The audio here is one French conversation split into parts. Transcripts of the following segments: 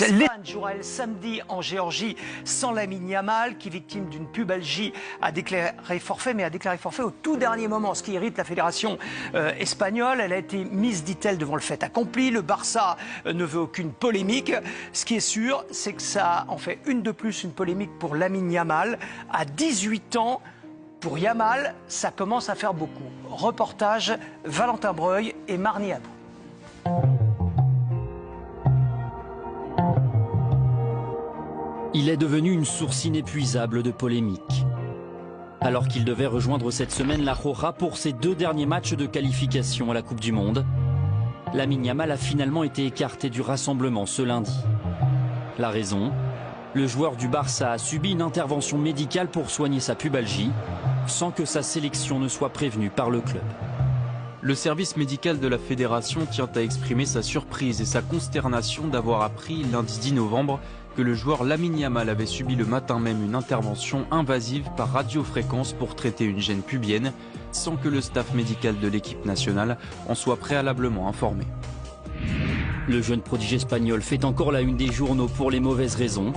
L'Espagne jouera le samedi en Géorgie sans Lamine Yamal, qui, victime d'une pubalgie, a déclaré forfait, mais a déclaré forfait au tout dernier moment, ce qui irrite la fédération espagnole. Elle a été mise, dit-elle, devant le fait accompli. Le Barça ne veut aucune polémique. Ce qui est sûr, c'est que ça en fait une de plus, une polémique pour Lamine Yamal. À 18 ans, pour Yamal, ça commence à faire beaucoup. Reportage Valentin Breuil et Marnie Abou. Il est devenu une source inépuisable de polémiques. Alors qu'il devait rejoindre cette semaine la Roja pour ses 2 derniers matchs de qualification à la Coupe du Monde, Lamine Yamal a finalement été écarté du rassemblement ce lundi. La raison ? Le joueur du Barça a subi une intervention médicale pour soigner sa pubalgie, sans que sa sélection ne soit prévenue par le club. Le service médical de la fédération tient à exprimer sa surprise et sa consternation d'avoir appris lundi 10 novembre que le joueur Lamine Yamal avait subi le matin même une intervention invasive par radiofréquence pour traiter une gêne pubienne, sans que le staff médical de l'équipe nationale en soit préalablement informé. Le jeune prodige espagnol fait encore la une des journaux pour les mauvaises raisons.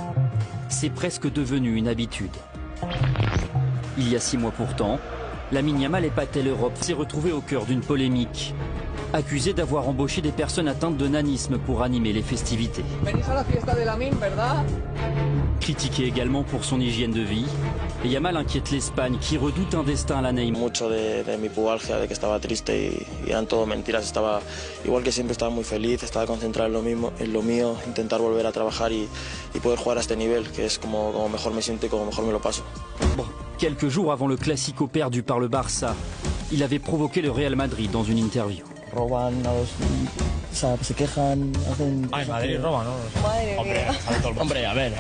C'est presque devenu une habitude. Il y a 6 mois pourtant, Lamine Yamal épatait l'Europe, s'est retrouvé au cœur d'une polémique. Accusé d'avoir embauché des personnes atteintes de nanisme pour animer les festivités. Critiqué également pour son hygiène de vie, Yamal inquiète l'Espagne qui redoute un destin à la Neymar. Mucho de mi pubalgia, de que estaba triste y eran todo mentiras. Estaba igual que siempre, estaba muy feliz, estaba concentrado en lo mío, intentar volver a trabajar y poder jugar a este nivel, que es como mejor me siento y como mejor me lo paso. Quelques jours avant le Classico perdu par le Barça, il avait provoqué le Real Madrid dans une interview. Roban a los... O sea, se quejan, hacen... Ay, Madrid roba, ¿no? Madre mía. Hombre, a ver.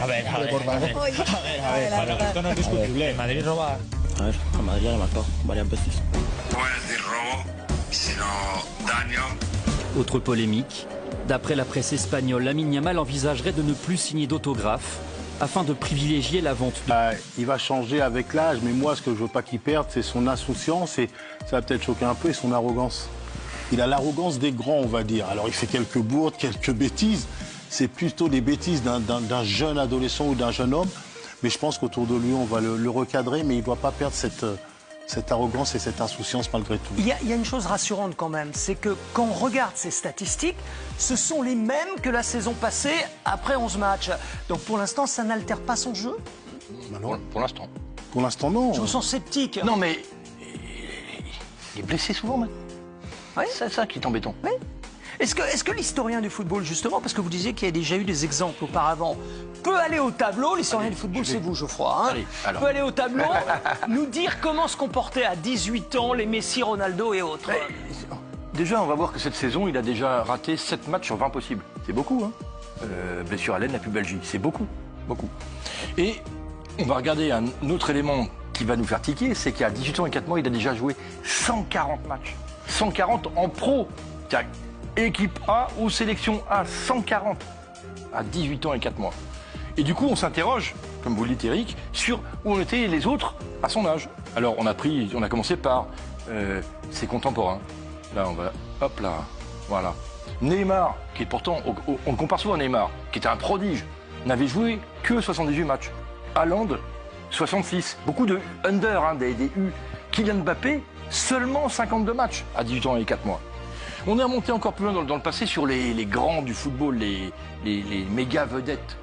Esto no es discutible. Madrid roba. A ver, a Madrid le ha marcado varias veces. No voy a decir robo, sino daño. Autre polémique, d'après la presse espagnole, Lamine Yamal envisagerait de ne plus signer d'autographes afin de privilégier la vente. Il va changer avec l'âge, mais moi, ce que je veux pas qu'il perde, c'est son insouciance et ça va peut-être choquer un peu, et son arrogance. Il a l'arrogance des grands, on va dire. Alors, il fait quelques bourdes, quelques bêtises. C'est plutôt des bêtises d'un jeune adolescent ou d'un jeune homme. Mais je pense qu'autour de lui, on va le recadrer, mais il ne doit pas perdre cette arrogance et cette insouciance malgré tout. Il y a une chose rassurante quand même, c'est que quand on regarde ces statistiques, ce sont les mêmes que la saison passée après 11 matchs. Donc pour l'instant, ça n'altère pas son jeu? Ben non. Pour l'instant. Pour l'instant, non. Je vous sens sceptique. Non, mais il est blessé souvent, maintenant. Ouais. C'est ça qui est embêtant. Oui. Est-ce que l'historien du football, justement, parce que vous disiez qu'il y a déjà eu des exemples auparavant, peut aller au tableau, l'historien du football, c'est vous, Geoffroy, hein, Allez, alors. peut aller au tableau, nous dire comment se comportaient à 18 ans les Messi, Ronaldo et autres? Déjà, on va voir que cette saison, il a déjà raté 7 matchs sur 20 possibles. C'est beaucoup, hein. Blessure à l'aine, la pubalgie, c'est beaucoup, beaucoup. Et on va regarder un autre élément qui va nous faire tiquer, c'est qu'à 18 ans et 4 mois, il a déjà joué 140 matchs. 140 en pro. Tiens, équipe A ou sélection A, 140 à 18 ans et 4 mois. Et du coup, on s'interroge, comme vous le dites Eric, sur où étaient les autres à son âge. Alors, on a commencé par ses contemporains. Là, on va, hop là, voilà. Neymar, qui est pourtant, on le compare souvent à Neymar, qui était un prodige, n'avait joué que 78 matchs. Haaland, 66. Beaucoup de under, hein, des U. Kylian Mbappé, seulement 52 matchs à 18 ans et 4 mois. On est remonté encore plus loin dans le passé sur les grands du football, les méga vedettes.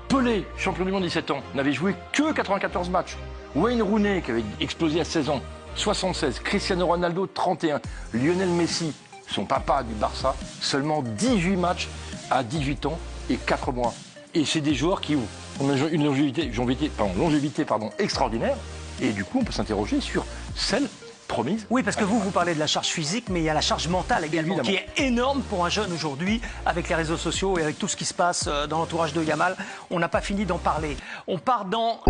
Pelé, champion du monde 17 ans, n'avait joué que 94 matchs. Wayne Rooney, qui avait explosé à 16 ans, 76. Cristiano Ronaldo, 31. Lionel Messi, son papa du Barça, seulement 18 matchs à 18 ans et 4 mois. Et c'est des joueurs qui ont une longévité extraordinaire. Et du coup, on peut s'interroger sur celle promise. Oui, parce que vous parlez de la charge physique, mais il y a la charge mentale également, évidemment, qui est énorme pour un jeune aujourd'hui, avec les réseaux sociaux et avec tout ce qui se passe dans l'entourage de Yamal. On n'a pas fini d'en parler. On part dans...